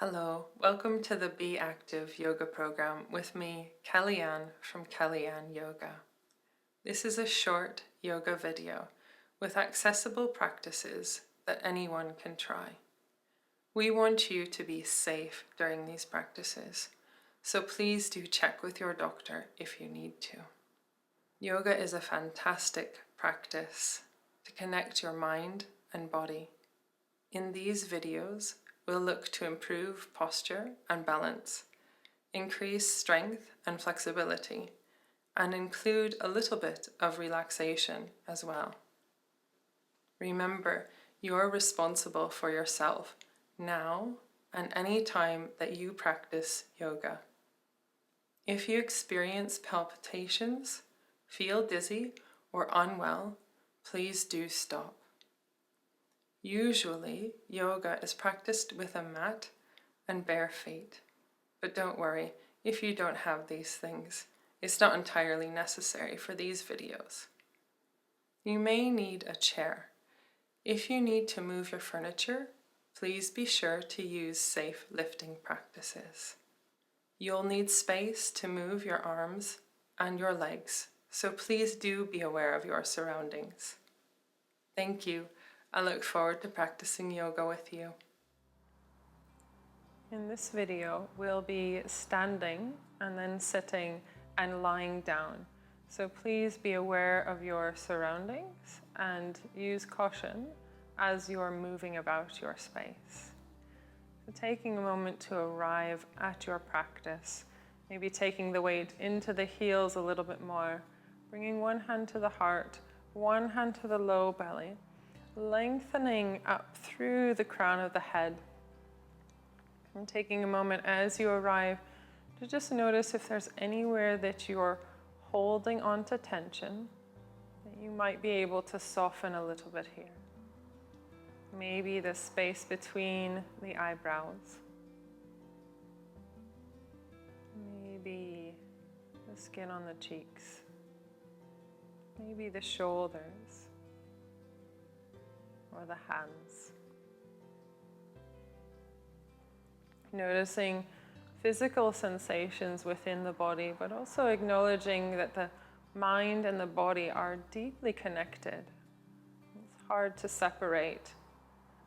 Hello, welcome to the BeActive yoga program with me, Kellyann from Kellyann Yoga. This is a short yoga video with accessible practices that anyone can try. We want you to be safe during these practices, so please do check with your doctor if you need to. Yoga is a fantastic practice to connect your mind and body. In these videos, we'll look to improve posture and balance, increase strength and flexibility, and include a little bit of relaxation as well. Remember, you're responsible for yourself now and any time that you practice yoga. If you experience palpitations, feel dizzy, or unwell, please do stop. Usually, yoga is practiced with a mat and bare feet. But don't worry, if you don't have these things, it's not entirely necessary for these videos. You may need a chair. If you need to move your furniture, please be sure to use safe lifting practices. You'll need space to move your arms and your legs, so please do be aware of your surroundings. Thank you. I look forward to practicing yoga with you. In this video, we'll be standing and then sitting and lying down. So please be aware of your surroundings and use caution as you're moving about your space. So taking a moment to arrive at your practice, maybe taking the weight into the heels a little bit more, bringing one hand to the heart, one hand to the low belly, lengthening up through the crown of the head. And taking a moment as you arrive to just notice if there's anywhere that you're holding onto tension that you might be able to soften a little bit here. Maybe the space between the eyebrows. Maybe the skin on the cheeks. Maybe the shoulders. Or the hands. Noticing physical sensations within the body, but also acknowledging that the mind and the body are deeply connected. It's hard to separate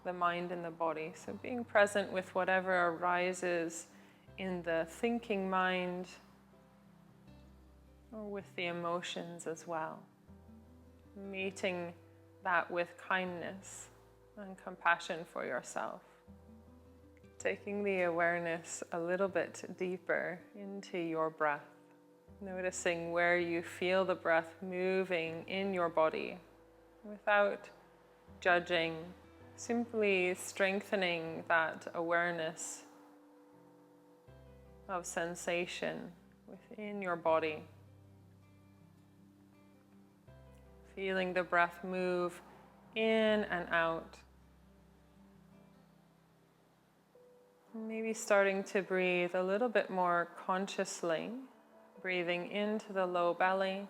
the mind and the body, so being present with whatever arises in the thinking mind or with the emotions as well. Meeting that with kindness and compassion for yourself. Taking the awareness a little bit deeper into your breath, noticing where you feel the breath moving in your body without judging, simply strengthening that awareness of sensation within your body. Feeling the breath move in and out. Maybe starting to breathe a little bit more consciously, breathing into the low belly,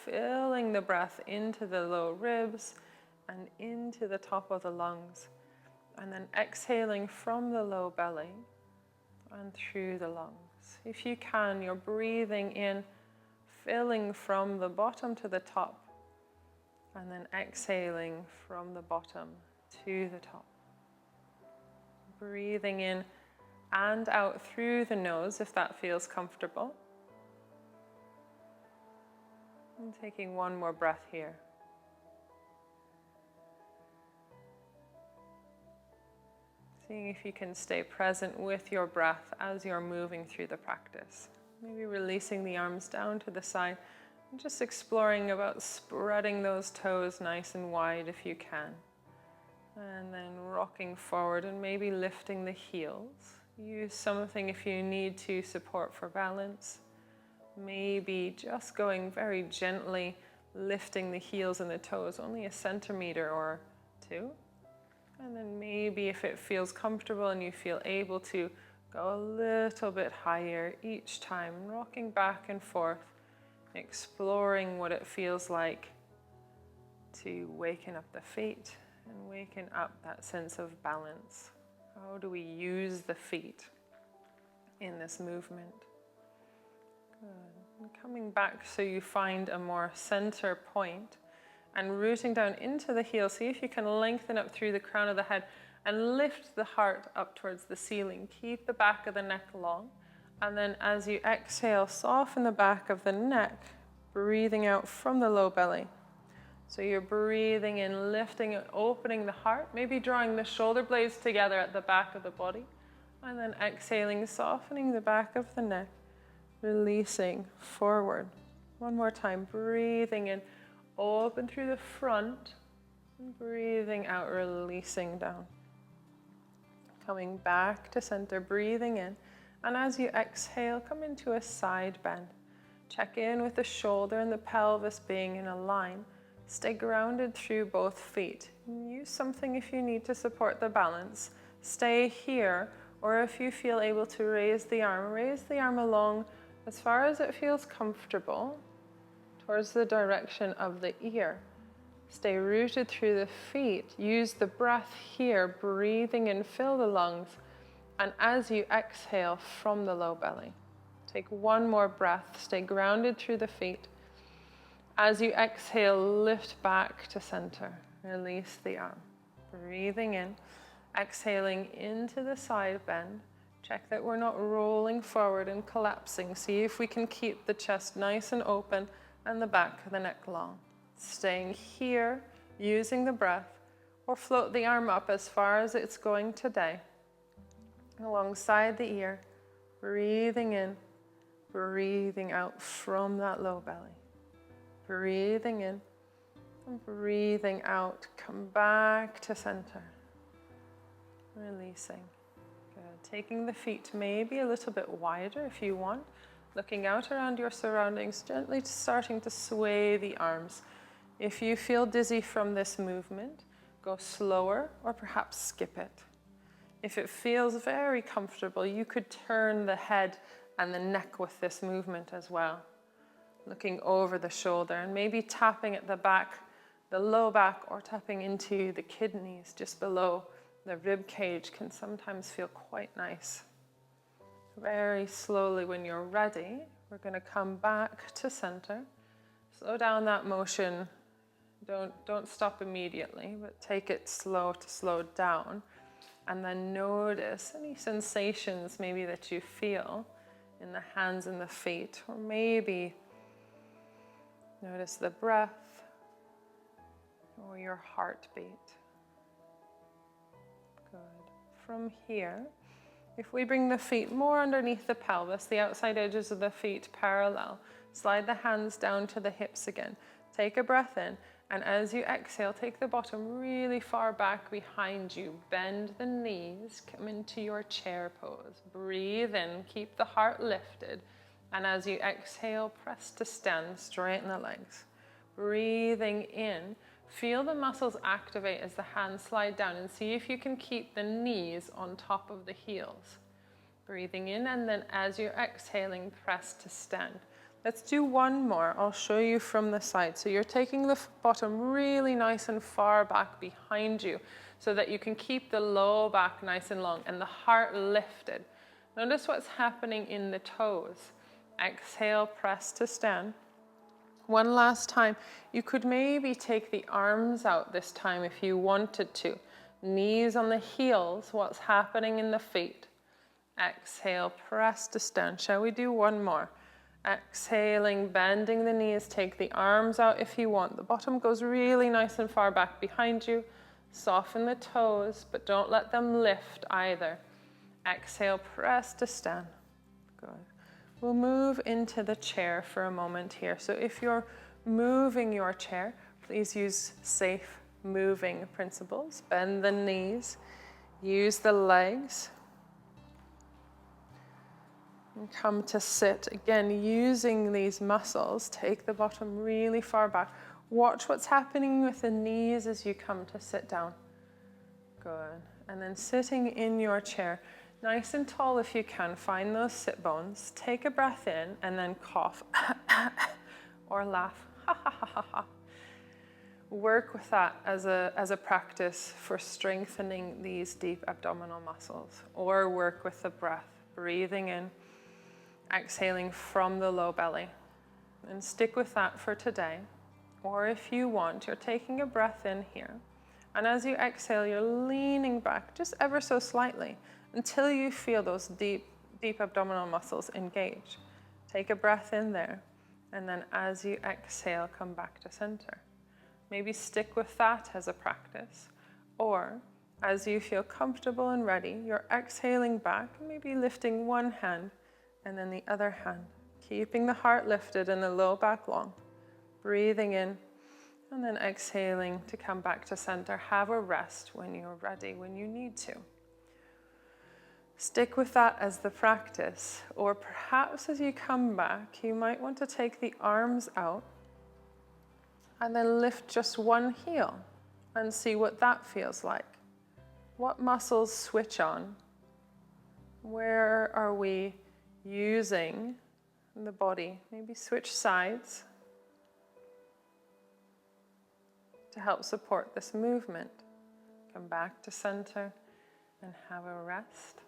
filling the breath into the low ribs and into the top of the lungs, and then exhaling from the low belly and through the lungs. If you can, you're breathing in, filling from the bottom to the top, and then exhaling from the bottom to the top. Breathing in and out through the nose if that feels comfortable. And taking one more breath here. Seeing if you can stay present with your breath as you're moving through the practice. Maybe releasing the arms down to the side. And just exploring about spreading those toes nice and wide if you can. And then rocking forward and maybe lifting the heels. Use something if you need to support for balance. Maybe just going very gently, lifting the heels and the toes, only a centimeter or two. And then maybe if it feels comfortable and you feel able to, go a little bit higher each time, rocking back and forth. Exploring what it feels like to waken up the feet and waken up that sense of balance. How do we use the feet in this movement? Good. And coming back so you find a more center point and rooting down into the heel. See if you can lengthen up through the crown of the head and lift the heart up towards the ceiling. Keep the back of the neck long. And then as you exhale, soften the back of the neck, breathing out from the low belly. So you're breathing in, lifting and opening the heart, maybe drawing the shoulder blades together at the back of the body. And then exhaling, softening the back of the neck, releasing forward. One more time, breathing in, open through the front, and breathing out, releasing down. Coming back to center, breathing in. And as you exhale, come into a side bend. Check in with the shoulder and the pelvis being in a line. Stay grounded through both feet. Use something if you need to support the balance. Stay here, or if you feel able to raise the arm along as far as it feels comfortable towards the direction of the ear. Stay rooted through the feet. Use the breath here, breathing in, fill the lungs. And as you exhale from the low belly, take one more breath. Stay grounded through the feet. As you exhale, lift back to center. Release the arm. Breathing in, exhaling into the side bend. Check that we're not rolling forward and collapsing. See if we can keep the chest nice and open and the back of the neck long. Staying here, using the breath, or float the arm up as far as it's going today. Alongside the ear, breathing in, breathing out from that low belly. Breathing in and breathing out. Come back to center. Releasing. Good. Taking the feet maybe a little bit wider if you want. Looking out around your surroundings, gently starting to sway the arms. If you feel dizzy from this movement, go slower or perhaps skip it. If it feels very comfortable, you could turn the head and the neck with this movement as well. Looking over the shoulder and maybe tapping at the back, the low back, or tapping into the kidneys just below the rib cage can sometimes feel quite nice. Very slowly, when you're ready, we're going to come back to center. Slow down that motion. Don't stop immediately, but take it slow to slow down. And then notice any sensations maybe that you feel in the hands and the feet, or maybe notice the breath or your heartbeat. Good. From here, if we bring the feet more underneath the pelvis, the outside edges of the feet parallel, slide the hands down to the hips again. Take a breath in, and as you exhale, take the bottom really far back behind you. Bend the knees, come into your chair pose. Breathe in, keep the heart lifted. And as you exhale, press to stand, straighten the legs. Breathing in, feel the muscles activate as the hands slide down, and see if you can keep the knees on top of the heels. Breathing in, and then as you're exhaling, press to stand. Let's do one more. I'll show you from the side. So you're taking the bottom really nice and far back behind you so that you can keep the low back nice and long and the heart lifted. Notice what's happening in the toes. Exhale, press to stand. One last time. You could maybe take the arms out this time if you wanted to. Knees on the heels. What's happening in the feet? Exhale, press to stand. Shall we do one more? Exhaling, bending the knees, take the arms out if you want. The bottom goes really nice and far back behind you. Soften the toes, but don't let them lift either. Exhale, press to stand. Good. We'll move into the chair for a moment here. So if you're moving your chair, please use safe moving principles. Bend the knees, use the legs. And come to sit. Again, using these muscles, take the bottom really far back. Watch what's happening with the knees as you come to sit down. Good. And then sitting in your chair, nice and tall if you can. Find those sit bones. Take a breath in and then cough or laugh. work with that as a practice for strengthening these deep abdominal muscles, or work with the breath, breathing in, exhaling from the low belly, and stick with that for today. Or if you want, you're taking a breath in here, and as you exhale, you're leaning back just ever so slightly until you feel those deep abdominal muscles engage. Take a breath in there, and then as you exhale, come back to center. Maybe stick with that as a practice. Or as you feel comfortable and ready, you're exhaling back, maybe lifting one hand and then the other hand, keeping the heart lifted and the low back long. Breathing in and then exhaling to come back to center. Have a rest when you're ready, when you need to. Stick with that as the practice. Or perhaps as you come back, you might want to take the arms out and then lift just one heel and see what that feels like. What muscles switch on? Where are we using the body? Maybe switch sides to help support this movement. Come back to center and have a rest.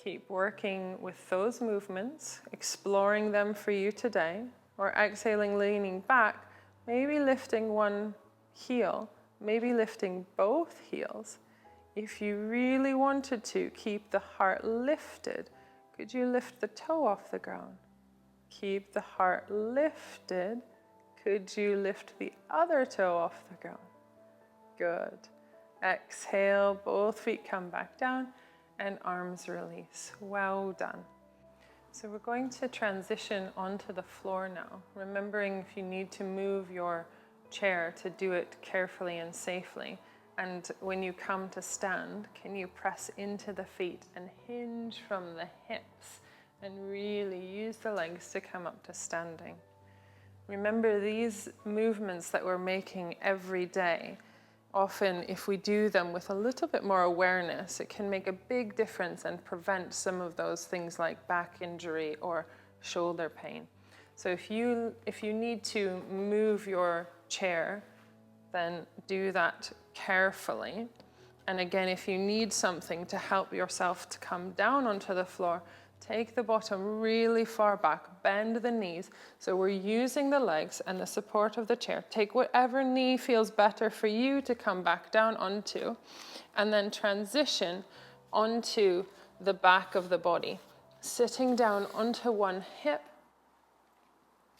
Keep working with those movements, exploring them for you today. Or exhaling, leaning back, maybe lifting one heel, maybe lifting both heels. If you really wanted to keep the heart lifted, could you lift the toe off the ground? Keep the heart lifted. Could you lift the other toe off the ground? Good. Exhale, both feet come back down and arms release. Well done. So we're going to transition onto the floor now, remembering if you need to move your chair to do it carefully and safely. And when you come to stand, can you press into the feet and hinge from the hips and really use the legs to come up to standing. Remember, these movements that we're making every day, often if we do them with a little bit more awareness, it can make a big difference and prevent some of those things like back injury or shoulder pain. So if you need to move your chair, then do that carefully. And again, if you need something to help yourself to come down onto the floor, take the bottom really far back, bend the knees. So we're using the legs and the support of the chair. Take whatever knee feels better for you to come back down onto, and then transition onto the back of the body, sitting down onto one hip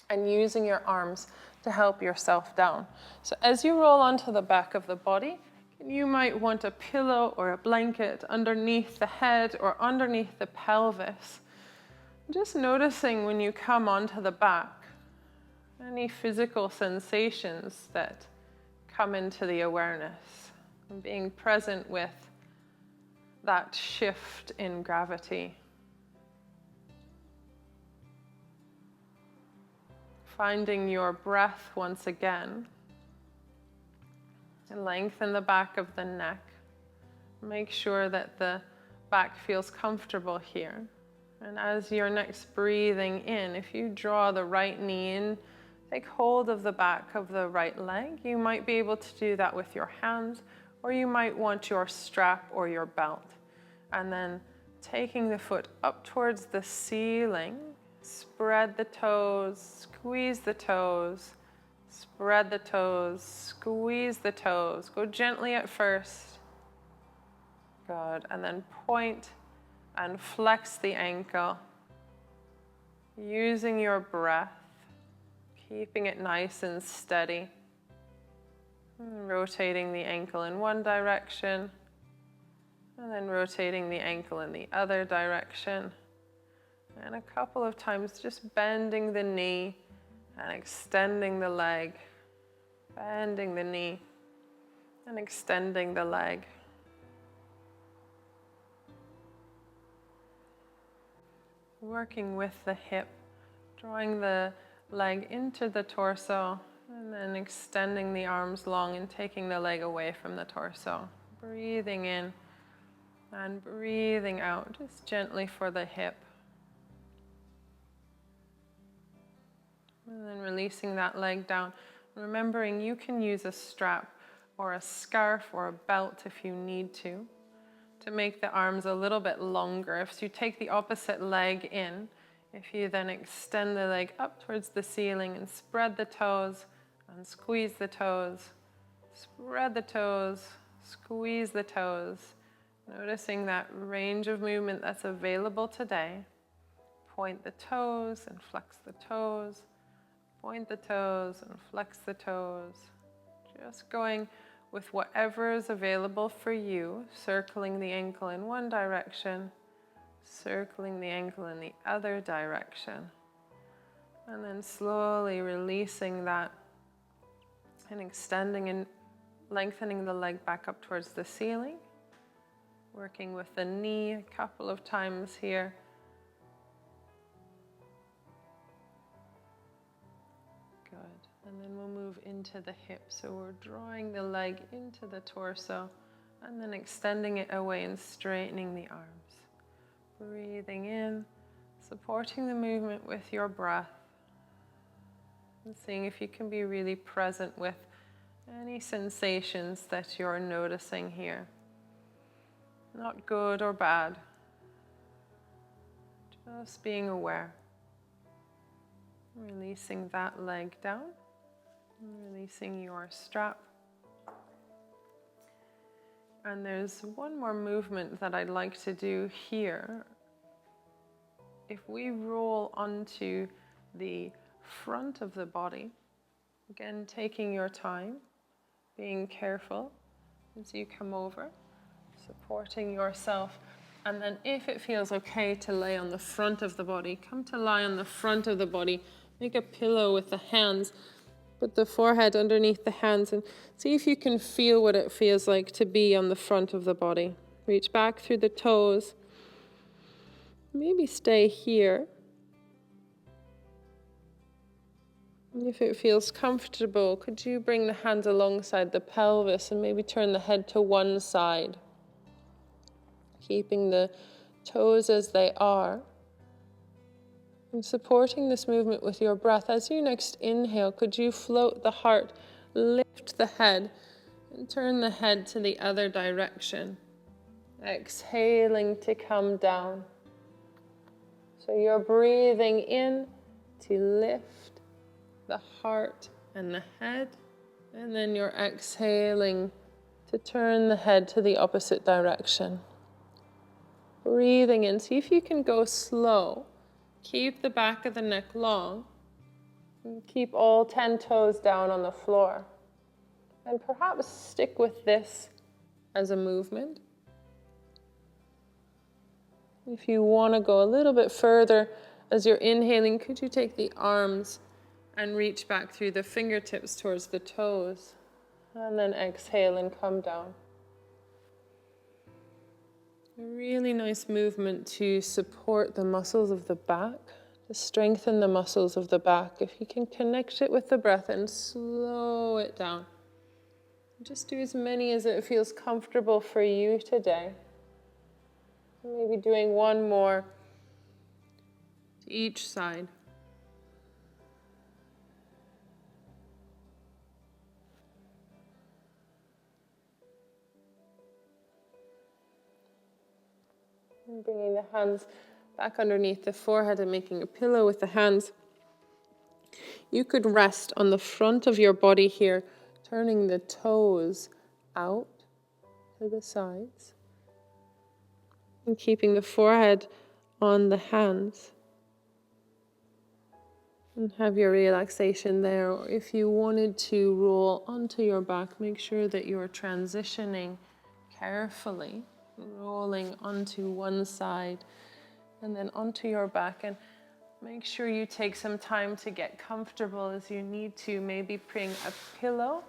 and using your arms to help yourself down. So as you roll onto the back of the body, you might want a pillow or a blanket underneath the head or underneath the pelvis. Just noticing when you come onto the back, any physical sensations that come into the awareness, and being present with that shift in gravity. Finding your breath once again. And lengthen the back of the neck. Make sure that the back feels comfortable here. And as you're next breathing in, if you draw the right knee in, take hold of the back of the right leg. You might be able to do that with your hands, or you might want your strap or your belt. And then taking the foot up towards the ceiling, spread the toes, squeeze the toes, spread the toes, squeeze the toes. Go gently at first. Good. And then point and flex the ankle. Using your breath, keeping it nice and steady. And rotating the ankle in one direction. And then rotating the ankle in the other direction. And a couple of times just bending the knee and extending the leg, bending the knee and extending the leg. Working with the hip, drawing the leg into the torso and then extending the arms long and taking the leg away from the torso. Breathing in and breathing out, just gently for the hip. And then releasing that leg down. Remembering you can use a strap or a scarf or a belt if you need to make the arms a little bit longer. If you take the opposite leg in, if you then extend the leg up towards the ceiling and spread the toes and squeeze the toes, spread the toes, squeeze the toes, noticing that range of movement that's available today. Point the toes and flex the toes, point the toes and flex the toes. Just going with whatever is available for you, circling the ankle in one direction, circling the ankle in the other direction, and then slowly releasing that and extending and lengthening the leg back up towards the ceiling, working with the knee a couple of times here. Good. And then we'll move into the hip. So we're drawing the leg into the torso and then extending it away and straightening the arms. Breathing in, supporting the movement with your breath, and seeing if you can be really present with any sensations that you're noticing here. Not good or bad, just being aware. Releasing that leg down, releasing your strap. And there's one more movement that I'd like to do here. If we roll onto the front of the body, again taking your time, being careful as you come over, supporting yourself. And then if it feels okay to lay on the front of the body, come to lie on the front of the body, make a pillow with the hands. Put the forehead underneath the hands and see if you can feel what it feels like to be on the front of the body. Reach back through the toes. Maybe stay here. And if it feels comfortable, could you bring the hands alongside the pelvis and maybe turn the head to one side? Keeping the toes as they are. And supporting this movement with your breath. As you next inhale, could you float the heart, lift the head, and turn the head to the other direction. Exhaling to come down. So you're breathing in to lift the heart and the head, and then you're exhaling to turn the head to the opposite direction. Breathing in. See if you can go slow. Keep the back of the neck long. And keep all 10 toes down on the floor. And perhaps stick with this as a movement. If you want to go a little bit further as you're inhaling, could you take the arms and reach back through the fingertips towards the toes? And then exhale and come down. A really nice movement to support the muscles of the back, to strengthen the muscles of the back. If you can connect it with the breath and slow it down. Just do as many as it feels comfortable for you today. Maybe doing one more to each side. And bringing the hands back underneath the forehead and making a pillow with the hands. You could rest on the front of your body here, turning the toes out to the sides and keeping the forehead on the hands. And have your relaxation there. Or if you wanted to roll onto your back, make sure that you're transitioning carefully. Rolling onto one side and then onto your back, and make sure you take some time to get comfortable as you need to. Maybe bring a pillow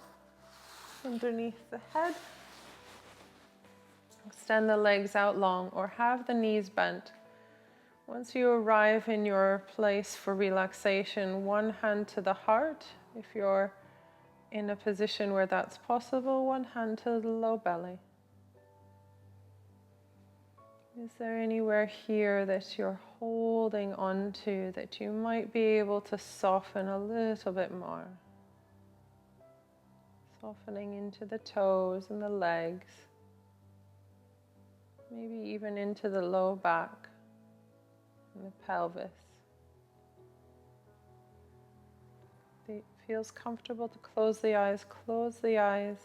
underneath the head, extend the legs out long, or have the knees bent. Once you arrive in your place for relaxation, one hand to the heart if you're in a position where that's possible, one hand to the low belly. Is there anywhere here that you're holding on to that you might be able to soften a little bit more? Softening into the toes and the legs, maybe even into the low back and the pelvis. If it feels comfortable to close the eyes, close the eyes.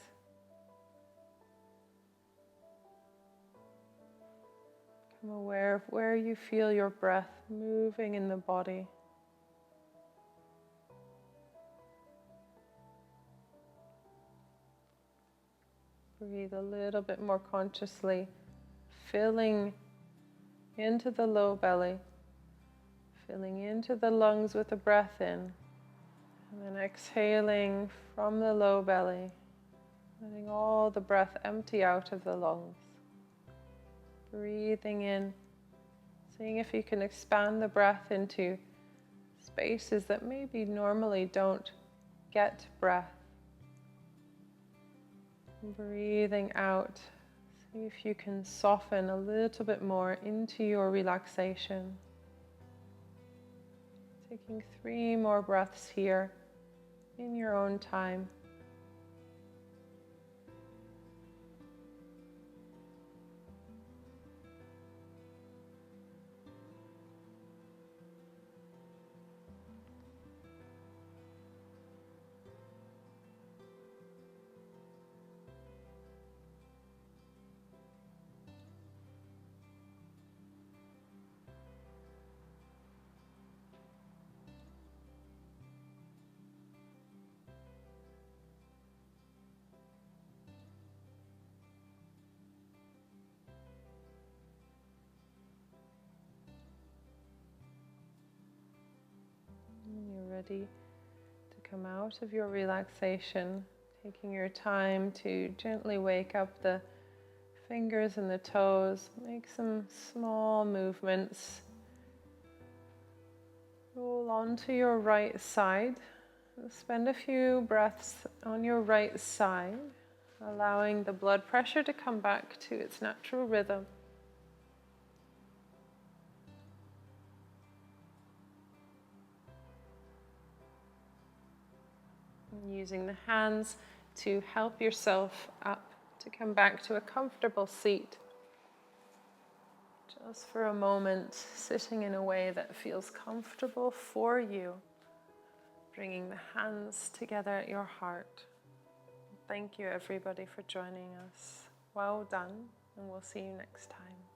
Become aware of where you feel your breath moving in the body. Breathe a little bit more consciously, filling into the low belly, filling into the lungs with the breath in, and then exhaling from the low belly, letting all the breath empty out of the lungs. Breathing in, seeing if you can expand the breath into spaces that maybe normally don't get breath. Breathing out, see if you can soften a little bit more into your relaxation. Taking 3 more breaths here in your own time. When you're ready to come out of your relaxation, taking your time to gently wake up the fingers and the toes, make some small movements. Roll onto your right side. Spend a few breaths on your right side, allowing the blood pressure to come back to its natural rhythm. Using the hands to help yourself up, to come back to a comfortable seat. Just for a moment, sitting in a way that feels comfortable for you. Bringing the hands together at your heart. Thank you everybody for joining us. Well done, and we'll see you next time.